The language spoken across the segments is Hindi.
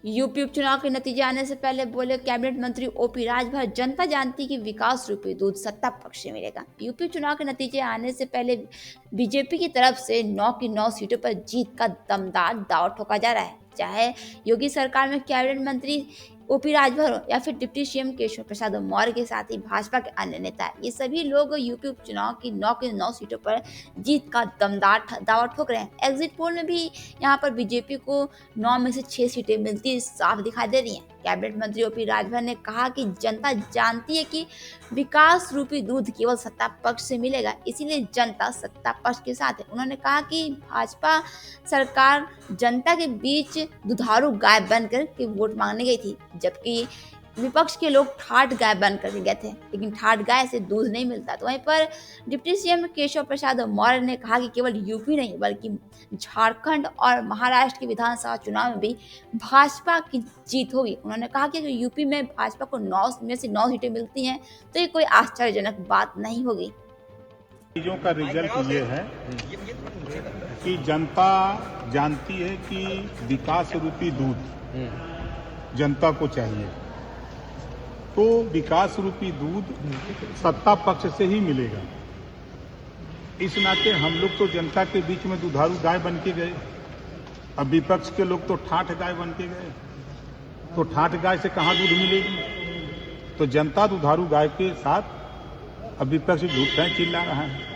यूपी उपचुनाव के नतीजे आने से पहले बोले कैबिनेट मंत्री ओपी राजभर, जनता जानती कि विकास रूपी दूध सत्ता पक्ष से मिलेगा। यूपी चुनाव के नतीजे आने से पहले बीजेपी की तरफ से 9 की 9 सीटों पर जीत का दमदार दांव ठोका जा रहा है। चाहे योगी सरकार में कैबिनेट मंत्री ओपी राजभर हो या फिर डिप्टी सीएम केशव प्रसाद मौर्य के साथ ही भाजपा के अन्य नेता, ये सभी लोग यूपी उपचुनाव की 9 की 9 सीटों पर जीत का दमदार दावा ठोक रहे हैं। एग्जिट पोल में भी यहाँ पर बीजेपी को 9 में से 6 सीटें मिलती साफ दिखाई दे रही हैं। कैबिनेट मंत्री ओपी राजभर ने कहा कि जनता जानती है कि विकास रूपी दूध केवल सत्ता पक्ष से मिलेगा, इसीलिए जनता सत्ता पक्ष के साथ है। उन्होंने कहा कि भाजपा सरकार जनता के बीच दुधारू गाय बनकर के वोट मांगने गई थी, जबकि विपक्ष के लोग ठाठ गाय बन कर गए थे, लेकिन ठाठ गाय से दूध नहीं मिलता। तो वहीं पर डिप्टी सीएम केशव प्रसाद मौर्य ने कहा कि केवल यूपी नहीं बल्कि झारखंड और महाराष्ट्र के विधानसभा चुनाव में भी भाजपा की जीत होगी। उन्होंने कहा कि अगर यूपी में भाजपा को 9 में से 9 सीटें मिलती हैं तो ये कोई आश्चर्यजनक बात नहीं होगी। चीजों का रिजल्ट ये है कि जनता जानती है कि विकास रूपी दूध जनता को चाहिए, तो विकास रूपी दूध सत्ता पक्ष से ही मिलेगा। इस नाते हम लोग तो जनता के बीच में दुधारू गाय बन के गए, अब विपक्ष के लोग तो ठाठ गाय बन के गए, तो ठाठ गाय से कहाँ दूध मिलेगी। तो जनता दुधारू गाय के साथ अब विपक्ष झूठ कहीं चिल्ला रहा है।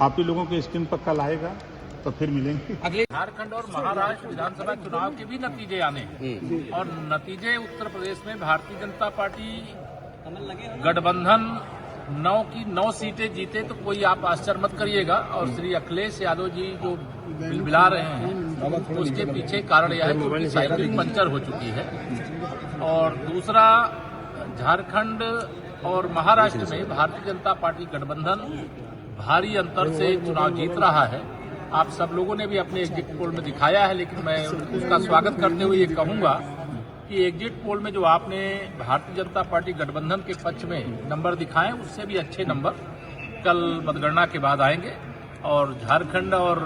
आप ही लोगों के स्कीम पर कल आएगा तो फिर मिलेंगे। अगले झारखंड और महाराष्ट्र विधानसभा चुनाव के भी नतीजे आने हैं और नतीजे उत्तर प्रदेश में भारतीय जनता पार्टी गठबंधन 9 की 9 सीटें जीते तो कोई आप आश्चर्य मत करिएगा। और श्री अखिलेश यादव जी जो बिलबिला रहे हैं उसके पीछे कारण यह है कि उनकी साइकिल पंचर हो चुकी है। और दूसरा, झारखंड और महाराष्ट्र में भारतीय जनता पार्टी गठबंधन भारी अंतर से चुनाव जीत रहा है। आप सब लोगों ने भी अपने एग्जिट पोल में दिखाया है, लेकिन मैं उसका स्वागत करते हुए ये कहूंगा कि एग्जिट पोल में जो आपने भारतीय जनता पार्टी गठबंधन के पक्ष में नंबर दिखाए उससे भी अच्छे नंबर कल मतगणना के बाद आएंगे। और झारखंड और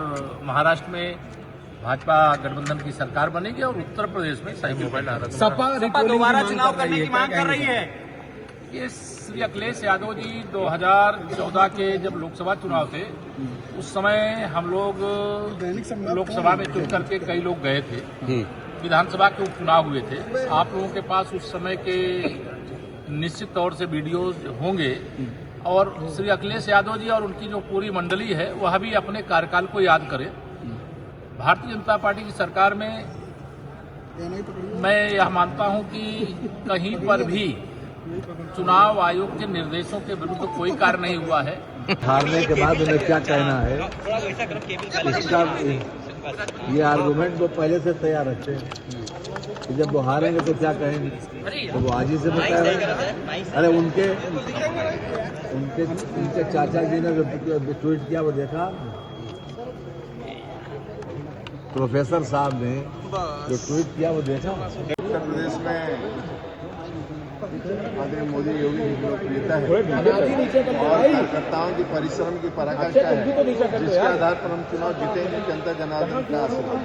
महाराष्ट्र में भाजपा गठबंधन की सरकार बनेगी और उत्तर प्रदेश में सही मोबाइल सपा दोबारा चुनाव करने की मांग कर रही है। ये श्री अखिलेश यादव जी 2014 के जब लोकसभा चुनाव थे उस समय हम लोग लोकसभा में चुन करके कई लोग गए थे, विधानसभा के उपचुनाव हुए थे। आप लोगों के पास उस समय के निश्चित तौर से वीडियोज होंगे और श्री अखिलेश यादव जी और उनकी जो पूरी मंडली है वह भी अपने कार्यकाल को याद करें। भारतीय जनता पार्टी की सरकार में मैं यह मानता हूं कि कहीं पर भी चुनाव आयोग के निर्देशों के विरुद्ध कोई कार्य नहीं हुआ है। हारने के बाद उन्हें क्या कहना है, इसका ये आर्गुमेंट वो पहले से तैयार रखे कि जब वो हारेंगे तो क्या कहेंगे, तो वो आज ही से बता रहे हैं। अरे उनके चाचा जी ने जो ट्वीट किया वो देखा, प्रोफेसर साहब ने जो ट्वीट किया वो देखा। उत्तर प्रदेश में आदरणीय मोदी योगी जी की लोकप्रियता है और कार्यकर्ताओं की परिश्रम की पराकाष्ठा है, जिसके आधार पर हम चुनाव जीतेंगे। जनता जनार्दन का आशीर्वाद।